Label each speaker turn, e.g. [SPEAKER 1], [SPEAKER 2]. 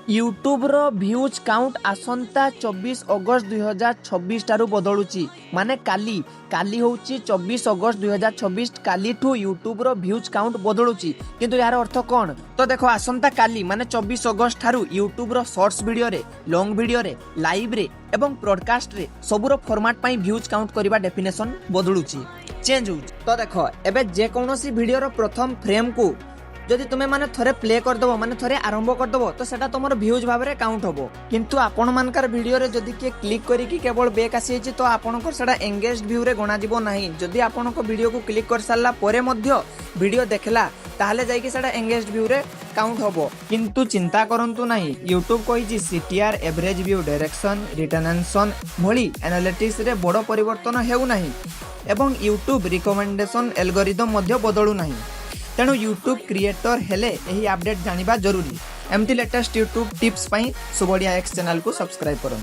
[SPEAKER 1] YouTuber views count आसंता 24 अगस्त 2026 ठारू बदलुची माने काली काली होची 24 अगस्त 2026 काली ठू यूट्यूबर व्यूज काउंट बदलुची किंतु यार अर्थ कौन तो देखो आसंता काली माने 24 अगस्त ठारू यूट्यूबर शॉर्ट्स वीडियो रे लॉन्ग वीडियो रे लाइव रे एवं ब्रॉडकास्ट रे सबुर फॉर्मेट पई व्यूज काउंट करबा डेफिनेशन बदलुची चेंज होची। तो देखो एबे जे कोनोसी वीडियो रो प्रथम फ्रेम को जदि तुम्हें माने थरे प्ले करदेव माने थरे आरंभ करदेव तो सेटा तुम व्यूज भाव में काउंट हम किंतु आपण मानकर वीडियो रे जदि किए क्लिक करिकी केवल बैक आसी तो आपनकर सेटा एंगेज्ड व्यू रे गणा जीवो नाही। जदि आपनक वीडियो को क्लिक कर सारला परे मध्य वीडियो देखला ताहले जाइकी सेटा एंगेज्ड व्यू रे काउंट हबो किंतु चिंता करंतु नाही यूट्यूब कहिछि CTR average view direction retention भली एनालिटिक्स रे बड़ परिवर्तन हेउ नाही एवं यूट्यूब रिकमेंडेशन एल्गोरिदम मध्य बदलु नाही। तेणु यूट्यूब क्रिएटर हेले यही अपडेट जानिबा जरूरी। एमती लेटेस्ट यूट्यूब टिप्स पई सुबडिया एक्स चैनल को सब्सक्राइब करन।